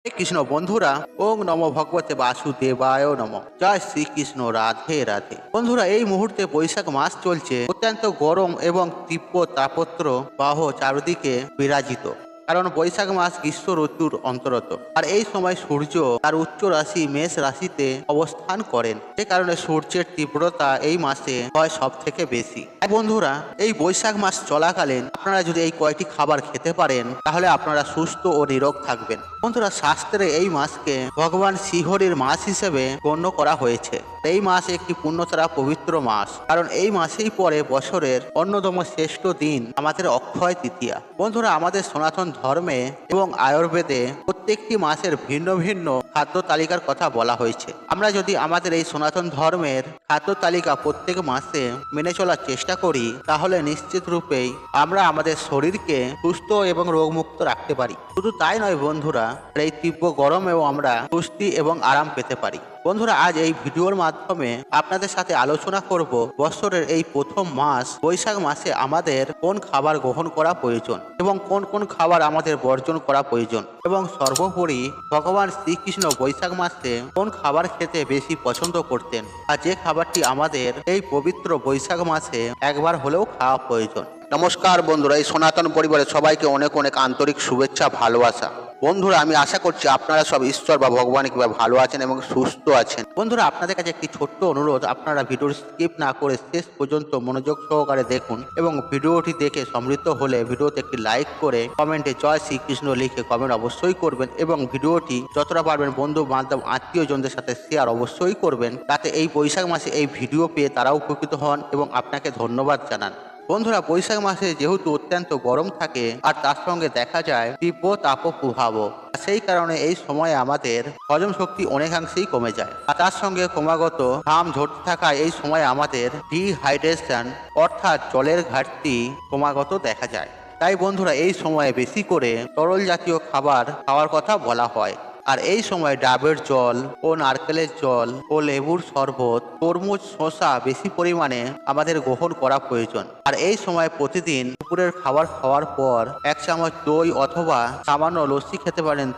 কৃষ্ণ বন্ধুরা, ওং নমো ভগবতে বাসুদেবায় নম। জয় শ্রীকৃষ্ণ, রাধে রাধে। বন্ধুরা, এই মুহূর্তে বৈশাখ মাস চলছে। অত্যন্ত গরম এবং তীব্র তাপত্র বাহ চারিদিকে বিরাজিত। কারণ বৈশাখ মাস গ্রীষ্ম ঋতুর অন্তর্গত, আর এই সময় সূর্য তার উচ্চ রাশি মেষ রাশিতে অবস্থান করেন। যে কারণে সূর্যের তীব্রতা এই মাসে হয় সব থেকে বেশি। বন্ধুরা, এই বৈশাখ মাস চলাকালীন আপনারা যদি এই কয়টি খাবার খেতে পারেন, তাহলে আপনারা সুস্থ ও নিরোগ থাকবেন। বন্ধুরা, শাস্ত্রে এই মাসকে ভগবান শ্রীহরির মাস হিসেবে গণ্য করা হয়েছে। এই মাস একটি পুণ্যতরা পবিত্র মাস, কারণ এই মাসেই পরে বছরের অন্যতম শ্রেষ্ঠ দিন আমাদের অক্ষয় তৃতীয়া। বন্ধুরা, আমাদের সনাতন ধর্মে এবং আয়ুর্বেদে প্রত্যেকটি মাসের ভিন্ন ভিন্ন খাদ্য তালিকার কথা বলা হয়েছে। আমরা যদি আমাদের এই সনাতন ধর্মের খাদ্য তালিকা প্রত্যেক মাসে মেনে চলার চেষ্টা করি, তাহলে নিশ্চিত রূপেই আমরা আমাদের শরীরকে সুস্থ এবং রোগমুক্ত রাখতে পারি। শুধু তাই নয় বন্ধুরা, এই তীব্র গরমেও আমরা স্বস্তি এবং আরাম পেতে পারি। বন্ধুরা, আজ এই ভিডিওর মাধ্যমে আপনাদের সাথে আলোচনা করব বছরের এই প্রথম মাস বৈশাখ মাসে আমাদের কোন খাবার গ্রহণ করা প্রয়োজন এবং কোন কোন খাবার আমাদের বর্জন করা প্রয়োজন, এবং সর্বোপরি ভগবান শ্রীকৃষ্ণ বৈশাখ মাসে কোন খাবার খেতে বেশি পছন্দ করতেন, আর যে খাবারটি আমাদের এই পবিত্র বৈশাখ মাসে একবার হলেও খাওয়া প্রয়োজন। নমস্কার বন্ধুরা, এই সনাতন পরিবারের সবাইকে অনেক অনেক আন্তরিক শুভেচ্ছা, ভালোবাসা। বন্ধুরা, আমি আশা করছি আপনারা সব ঈশ্বর বা ভগবান কিভাবে ভালো আছেন এবং সুস্থ আছেন। বন্ধুরা, আপনাদের কাছে একটি ছোট্ট অনুরোধ, আপনারা ভিডিওটি স্কিপ না করে শেষ পর্যন্ত মনোযোগ সহকারে দেখুন, এবং ভিডিওটি দেখে সমৃদ্ধ হলে ভিডিওতে একটি লাইক করে কমেন্টে জয় শ্রীকৃষ্ণ লিখে কমেন্ট অবশ্যই করবেন, এবং ভিডিওটি যতটা পারবেন বন্ধু বান্ধব আত্মীয়জনদের সাথে শেয়ার অবশ্যই করবেন, তাতে এই বৈশাখ মাসে এই ভিডিও পেয়ে তারাও উপকৃত হন এবং আপনাকে ধন্যবাদ জানান। বন্ধুরা, বৈশাখ মাসে যেহেতু অত্যন্ত গরম থাকে আর তার সঙ্গে দেখা যায় তীব্র তাপপ্রবাহ, সেই কারণে এই সময়ে আমাদের হজম শক্তি অনেকাংশেই কমে যায়, আর তার সঙ্গে ক্রমাগত ঘাম ঝরতে থাকায় এই সময় আমাদের ডিহাইড্রেশন অর্থাৎ জলের ঘাটতি ক্রমাগত দেখা যায়। তাই বন্ধুরা, এই সময়ে বেশি করে তরল জাতীয় খাবার খাওয়ার কথা বলা হয়। আর এই সময় ডাবের জল ও নারকেলের জল ও লেবুর শরবত, তরমুজ, শসা বেশি পরিমাণে আমাদের গ্রহণ করা প্রয়োজন। আর এই সময় প্রতিদিন দুপুরের খাবার খাওয়ার পর 1 চামচ দই অথবা সামান্য লস্যি খেতে পারেন,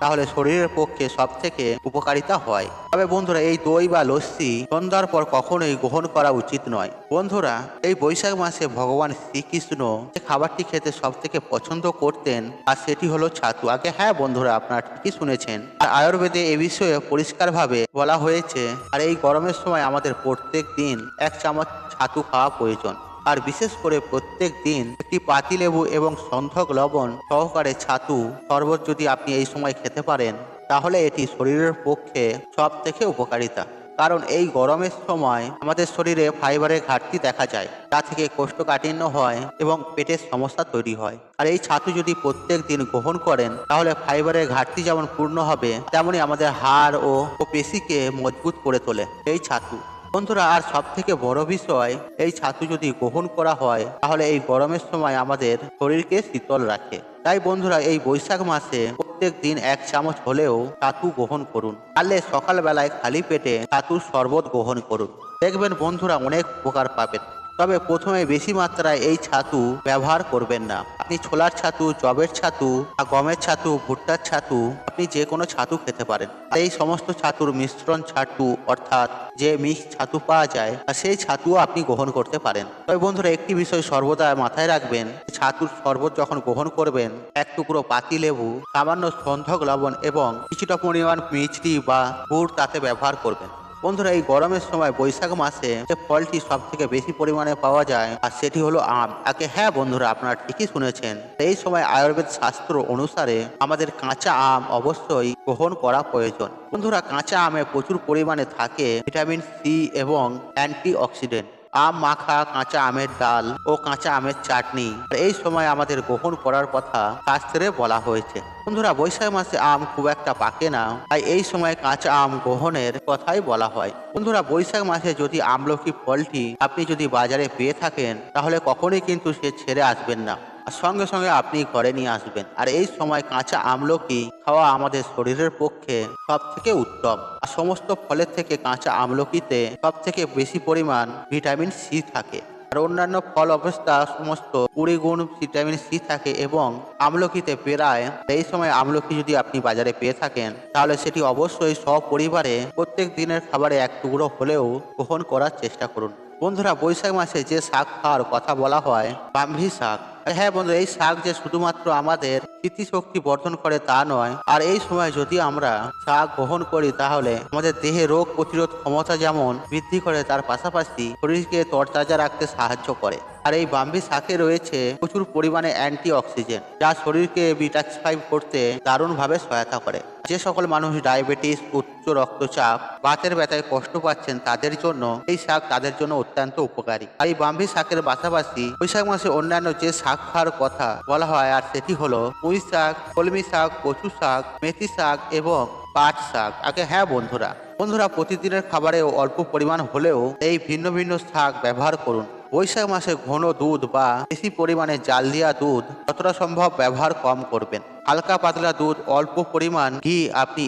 তাহলে শরীরের পক্ষে সব থেকে উপকারিতা হয়। তবে বন্ধুরা, এই দই বা লস্যি সন্ধ্যার পর কখনোই গ্রহণ করা উচিত নয়। বন্ধুরা, এই বৈশাখ মাসে ভগবান শ্রীকৃষ্ণ যে খাবারটি খেতে সব থেকে পছন্দ করতেন, আর সেটি হলো ছাতু। আগে হ্যাঁ বন্ধুরা, আপনারা ঠিকই শুনেছেন। আর আয়ুর্বেদে এ বিষয়ে পরিষ্কারভাবে বলা হয়েছে, আর এই গরমের সময় আমাদের প্রত্যেক দিন 1 চামচ ছাতু খাওয়া প্রয়োজন। আর বিশেষ করে প্রত্যেক দিন একটি পাতিলেবু এবং সন্ধক লবণ সহকারে ছাতু শরবত যদি আপনি এই সময় খেতে পারেন, তাহলে এটি শরীরের পক্ষে সব থেকে উপকারিতা। কারণ এই গরমের সময় আমাদের শরীরে ফাইবারের ঘাটতি দেখা যায়, তা থেকে কোষ্ঠকাঠিন্য হয় এবং পেটের সমস্যা তৈরি হয়। আর এই ছাতু যদি প্রত্যেক দিন গ্রহণ করেন, তাহলে ফাইবারের ঘাটতি যেমন পূর্ণ হবে, তেমনই আমাদের হাড় ও পেশিকে মজবুত করে তোলে এই ছাতু। বন্ধুরা, আর সব থেকে বড় বিষয়, এই ছাতু যদি গ্রহণ করা হয়, তাহলে এই গরমের সময় আমাদের শরীরকে শীতল রাখে। তাই বন্ধুরা, এই বৈশাখ মাসে প্রত্যেক দিন 1 চামচ হলেও ছাতু গ্রহণ করুন। পারলে সকালবেলায় খালি পেটে ছাতুর শরবত গ্রহণ করুন, দেখবেন বন্ধুরা অনেক উপকার পাবেন। তবে প্রথমে বেশি মাত্রায় এই ছাতু ব্যবহার করবেন না। আপনি ছোলার ছাতু, জবের ছাতু, গমের ছাতু, ভুট্টার ছাতু, আপনি যে কোনো ছাতু খেতে পারেন। এই সমস্ত ছাতুর মিশ্রণ ছাতু অর্থাৎ যে মিক্স ছাতু পাওয়া যায়, সেই ছাতুও আপনি গ্রহণ করতে পারেন। তবে বন্ধুরা, একটি বিষয় সর্বদা মাথায় রাখবেন, ছাতুর শরবত যখন গ্রহণ করবেন, 1 টুকরো পাতিলেবু, সামান্য সন্ধক লবণ এবং কিছুটা পরিমাণ মিষ্টি বা গুড় তাতে ব্যবহার করবেন। বন্ধুরা, এই গরমের সময় বৈশাখ মাসে যে ফলটি সব থেকে বেশি পরিমাণে পাওয়া যায়, আর সেটি হলো আম। আগে হ্যাঁ বন্ধুরা, আপনারা ঠিকই শুনেছেন। এই সময় আয়ুর্বেদ শাস্ত্র অনুসারে আমাদের কাঁচা আম অবশ্যই গ্রহণ করা প্রয়োজন। বন্ধুরা, কাঁচা আমে প্রচুর পরিমাণে থাকে ভিটামিন সি এবং অ্যান্টিঅক্সিডেন্ট। আম মাখা, কাঁচা আমের ডাল ও কাঁচা আমের চাটনি এই সময় আমাদের গ্রহণ করার কথা শাস্ত্রে বলা হয়েছে। বন্ধুরা, বৈশাখ মাসে আম খুব একটা পাকে না, তাই এই সময় কাঁচা আম গ্রহণের কথাই বলা হয়। বন্ধুরা, বৈশাখ মাসে যদি আমলকি ফলটি আপনি যদি বাজারে পেয়ে থাকেন, তাহলে কখনোই কিন্তু সে ছেড়ে আসবেন না, আর সঙ্গে সঙ্গে আপনি ঘরে নিয়ে আসবেন। আর এই সময় কাঁচা আমলকি খাওয়া আমাদের শরীরের পক্ষে সব থেকে উত্তম। আর সমস্ত ফলের থেকে কাঁচা আমলকিতে সব থেকে বেশি পরিমাণ ভিটামিন সি থাকে। আর অন্যান্য ফল অবস্থা সমস্ত 20 গুণ ভিটামিন সি থাকে এবং আমলকিতে প্রায় এই সময় আমলকি যদি আপনি বাজারে পেয়ে থাকেন তাহলে সেটি অবশ্যই সপরিবারে প্রত্যেক দিনের খাবারে এক টুকরো হলেও গ্রহণ করার চেষ্টা করুন। বন্ধুরা, বৈশাখ মাসে যে শাক খাওয়ার কথা বলা হয় ব্রাহ্মী শাক। হ্যাঁ বন্ধু, এই শাক যে শুধুমাত্র আমাদের স্মৃতিশক্তি বর্ধন করে তা নয়, আর এই সময় যদি আমরা শাক গ্রহণ করি তাহলে আমাদের দেহে রোগ প্রতিরোধ ক্ষমতা যেমন বৃদ্ধি করে, তার পাশাপাশি শরীরকে তরতাজা রাখতে সাহায্য করে। আর এই ব্রাহ্মী শাকে রয়েছে প্রচুর পরিমাণে অ্যান্টি অক্সিডেন্ট, যা শরীরকে ডিটক্সিফাই করতে দারুণভাবে সহায়তা করে। যে সকল মানুষ ডায়াবেটিস, উচ্চ রক্তচাপ, বাতের ব্যথায় কষ্ট পাচ্ছেন তাদের জন্য এই শাক তাদের জন্য অত্যন্ত উপকারী। আর এই ব্রাহ্মী শাকের পাশাপাশি বৈশাখ মাসে অন্যান্য যে শাক খাওয়ার কথা বলা হয় আর সেটি হলো পুঁই শাক, কলমি শাক, কচু শাক, মেথি শাক এবং পাট শাক। হ্যাঁ বন্ধুরা, প্রতিদিনের খাবারে অল্প পরিমাণ হলেও এই ভিন্ন ভিন্ন শাক ব্যবহার করুন। বৈশাখ মাসে ঘন দুধ বা বেশি পরিমাণে জাল দেওয়া দুধ যতটা সম্ভব ব্যবহার কম করবেন। হালকা পাতলা দুধ, অল্প পরিমাণ ঘি আপনি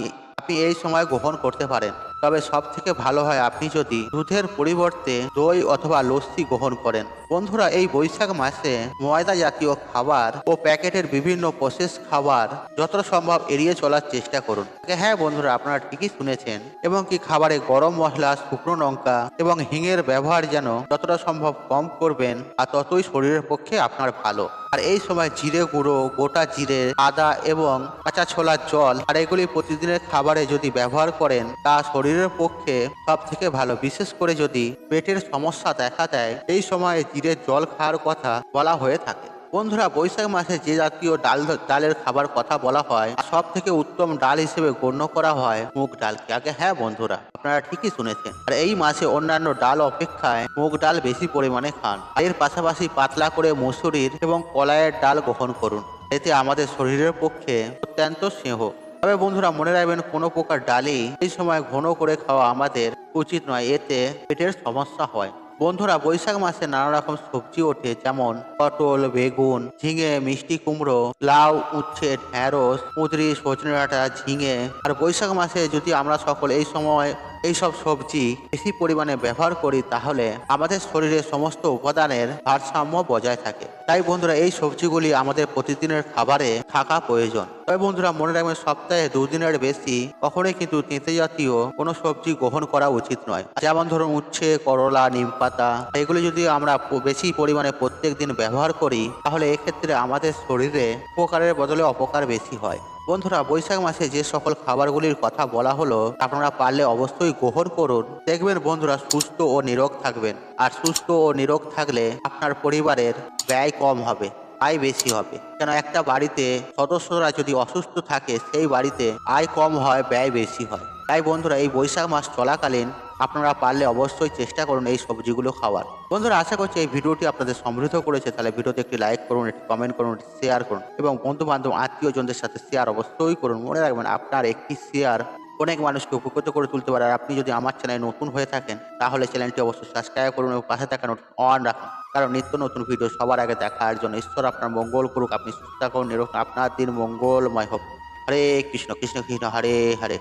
এই সময় গ্রহণ করতে পারেন। তবে সব থেকে ভালো হয় আপনি যদি দুধের পরিবর্তে দই অথবা লস্যি গ্রহণ করেন। বন্ধুরা, এই বৈশাখ মাসে ময়দা জাতীয় খাবার ও প্যাকেটের বিভিন্ন প্রসেস খাবার যতটা সম্ভব এড়িয়ে চলার চেষ্টা করুন। হ্যাঁ বন্ধুরা, আপনারা ঠিকই শুনেছেন। এবং কি খাবারে গরম মশলা, শুকনো লঙ্কা এবং হিঙের ব্যবহার যেন যতটা সম্ভব কম করবেন, আর ততই শরীরের পক্ষে আপনার ভালো। আর এই সময় জিরে গুঁড়ো, গোটা জিরে, আদা এবং কাঁচা ছোলার জল আর এগুলি প্রতিদিনের খাবারে যদি ব্যবহার করেন তা শরীরের পক্ষে সব থেকে ভালো। বিশেষ করে যদি পেটের সমস্যা দেখা দেয় এই সময় জিরের জল খাওয়ার কথা বলা হয়ে থাকে। বন্ধুরা, বৈশাখ মাসে যে জাতীয় ডালের খাবার কথা বলা হয় সব থেকে উত্তম ডাল হিসেবে গণ্য করা হয় মুগ ডালকে। হ্যাঁ বন্ধুরা, আপনারা ঠিকই শুনেছেন। আর এই মাসে অন্যান্য ডাল অপেক্ষায় মুগ ডাল বেশি পরিমাণে খান। এর পাশাপাশি পাতলা করে মসুরির এবং কলাইয়ের ডাল গ্রহণ করুন। এতে আমাদের শরীরের পক্ষে অত্যন্ত স্নেহ। তবে বন্ধুরা, মনে রাখবেন কোনো প্রকার ডালই এই সময় ঘন করে খাওয়া আমাদের উচিত নয়, এতে পেটের সমস্যা হয়। বন্ধুরা, বৈশাখ মাসে নানা রকম সবজি ওঠে, যেমন পটল, বেগুন, ঝিঙে, মিষ্টি কুমড়ো, লাউ, উচ্ছে, ঢেঁড়স, কুঁদরি, সজনে ডাঁটা, ঝিঙে। আর বৈশাখ মাসে যদি আমরা সকল এই সময় এইসব সবজি বেশি পরিমাণে ব্যবহার করি তাহলে আমাদের শরীরে সমস্ত উপাদানের ভারসাম্য বজায় থাকে। তাই বন্ধুরা, এই সবজিগুলি আমাদের প্রতিদিনের খাবারে থাকা প্রয়োজন। তবে বন্ধুরা, মনে রাখবেন সপ্তাহে 2 দিনের বেশি কখনোই কিন্তু তেঁতে জাতীয় কোনো সবজি গ্রহণ করা উচিত নয়। যেমন ধরুন উচ্ছে, করলা, নিম পাতা, এগুলি যদি আমরা বেশি পরিমাণে প্রত্যেক দিন ব্যবহার করি তাহলে এক্ষেত্রে আমাদের শরীরে উপকারের বদলে অপকার বেশি হয়। বন্ধুরা, বৈশাখ মাসে যে সকল খাবারগুলির কথা বলা হলো আপনারা পারলে অবশ্যই গ্রহণ করুন। দেখবেন বন্ধুরা, সুস্থ ও নিরোগ থাকবেন। আর সুস্থ ও নিরোগ থাকলে আপনার পরিবারের ব্যয় কম হবে, আয় বেশি হবে। কেন, একটা বাড়িতে সদস্যরা যদি অসুস্থ থাকে সেই বাড়িতে আয় কম হয়, ব্যয় বেশি হয়। তাই বন্ধুরা, এই বৈশাখ মাস চলাকালীন আপনারা পারলে অবশ্যই চেষ্টা করুন এই সবজিগুলো খাওয়ার। বন্ধুরা, আশা করছি এই ভিডিওটি আপনাদের সমৃদ্ধ করেছে। তাহলে ভিডিওতে একটি লাইক করুন, একটি কমেন্ট করুন, শেয়ার করুন এবং বন্ধু বান্ধব, আত্মীয়জনদের সাথে শেয়ার অবশ্যই করুন। মনে রাখবেন আপনার একটি শেয়ার অনেক মানুষকে উপকৃত করে তুলতে পারে। আর আপনি যদি আমার চ্যানেলে নতুন হয়ে থাকেন তাহলে চ্যানেলটি অবশ্যই সাবস্ক্রাইব করুন এবং পাশে থাকা নোটিফিকেশন অন রাখুন, কারণ নিত্য নতুন ভিডিও সবার আগে দেখার জন্য। ঈশ্বর আপনার মঙ্গল করুক, আপনি সুস্থ থাকুন, নিরোগ, আপনার দিন মঙ্গলময় হোক। হরে কৃষ্ণ কৃষ্ণ কৃষ্ণ হরে হরে।